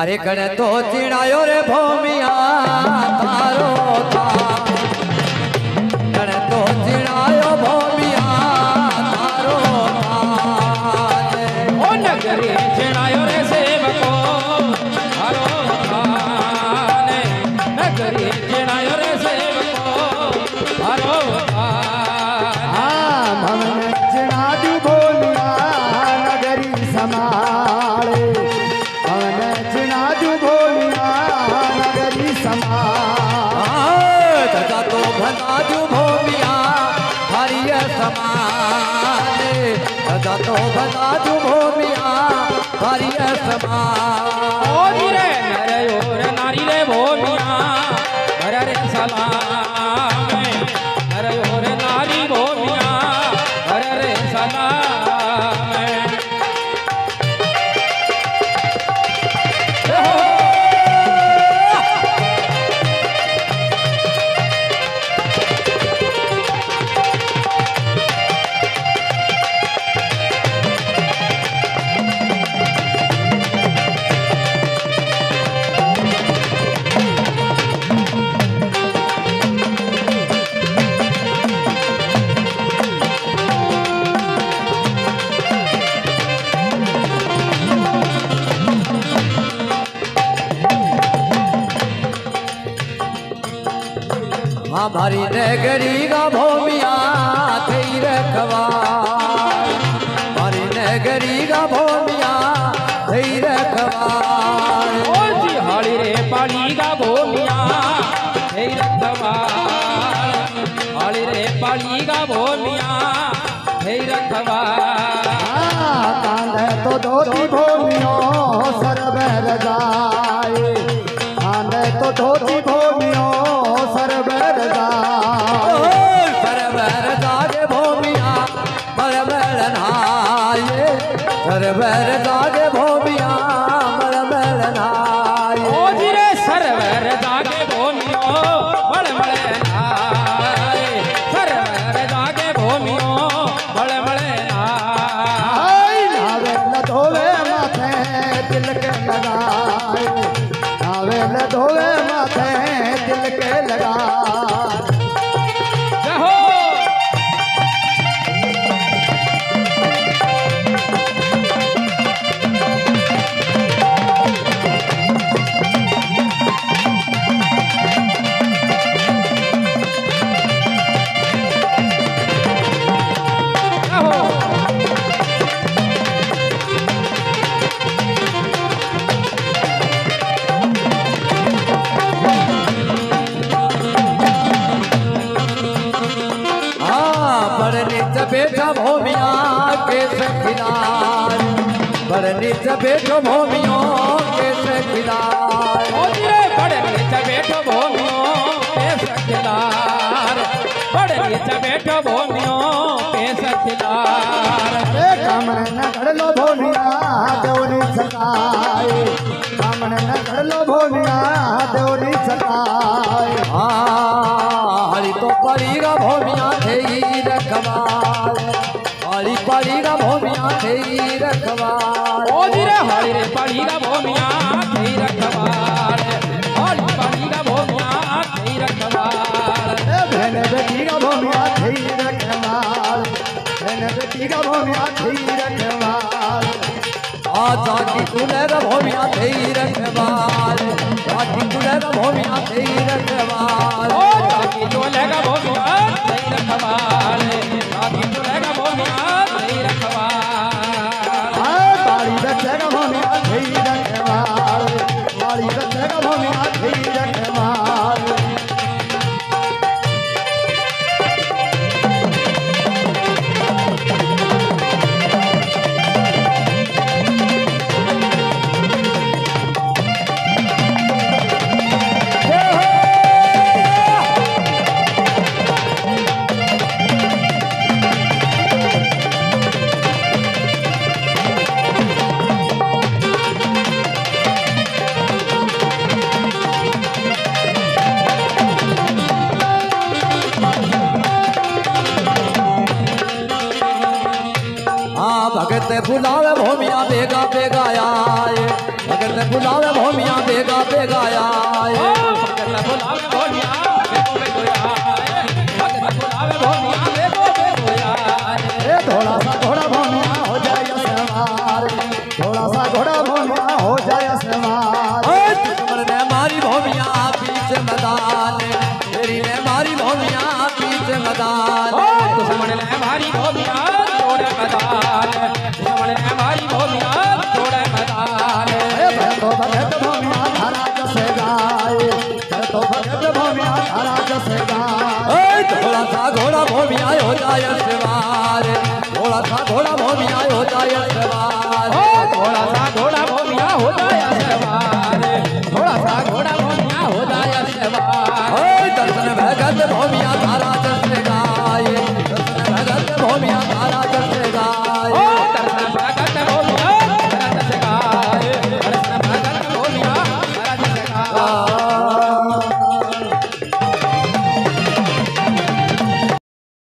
अरे कण तो चिड़ायो रे भोमिया तारो थान कण तो चिड़ायो भोमिया तारो थान ओ नगरी चिड़ायो रे सेवको थारो थान नगरी चिड़ायो रे सेवको थारो थान भवन चिड़ादू भोमिया नगरी समाले भवन चिड़ादू भोमिया नगरी समाले तथा तो भनाजू भोमिया हरिय समाने तथा तो भनाजू भोमिया हरिय समाने ओ रे नर और नारी रे भोमिया हर रे सलाम नर और नारी भोमिया हर रे सलाम हमारी नगरी का भोमिया थई रखवार हमारी नगरी का भोमिया थई रखवार ओ जी हाली रे पाली का भोमिया हे रखवार हाली रे पाली का भोमिया हे रखवार कांधे तो धोती भोमियो सरबर जाए कांधे तो धोती भोमियो सरबर जाए सरबर जागे भोमिया बड़बड़ नाये सरबर जागे भोमिया बड़बड़ नाये ओ जी रे सरवर जागे भोमियो बड़बड़ नाय सरवर जागे भोमियो बड़बड़ नाय नावे न धोवे माथे तिलक लगाए नावे न धोवे माथे तिलक लगाए जहो बैठा भोमिया के सखिलार बड़ निच बैठो भोमियो के सखिलार ओ रे बड़े नीच बैठो भोमियो के सखिलार बड़े नीच बैठो भोमियो के सखिलार कामन न घड़लो भोमिया देवनी सताए कामन न घड़लो भोमिया देवनी सताए हरी तो पड़ीगा भोमिया थे रखवार हरी पड़ीगा भोमिया थे रखवार ओ रे हरी रे पड़ीगा भोमिया थे रखवार हरी पड़ीगा भोमिया थे रखवार बहन बेटी का भोमिया थे रखवार बहन बेटी का भोमिया थे रखवार जाकी कुलर भोमिया थे रखवार जाकी कुलर भोमिया थे रखवार ओ जाकी कुलर भोमिया थे रखवार जाकी कुलर भोमिया थे रखवार बाड़ी बच्चे का भोमिया थे रखवार बाड़ी बच्चे का भोमिया थे रखवार भगत बुलावे भोमिया बेगा बेगा आए भगत बुलावे भोमिया बेगा बेगा आए भगत बुलावे भोमिया बेगो बेगो आए भगत बुलावे भोमिया बेगो बेगो आए ए थोड़ा सा घोड़ा भोमिया हो जाए सवार थोड़ा सा घोड़ा भोमिया हो जाए सवार दुश्मन ने मारी भोमिया बीच मैदान तेरी ने मारी भोमिया बीच मैदान दुश्मन ने मारी भोमिया छोड़े मैदान दुश्मन ने मारी भोमिया छोड़े मैदान तो भगत भोमिया धारा जसे गाए तो भगत भोमिया धारा जसे गाए थोड़ा सा घोड़ा भोमिया हो जाए सवार थोड़ा सा घोड़ा भोमिया हो जाए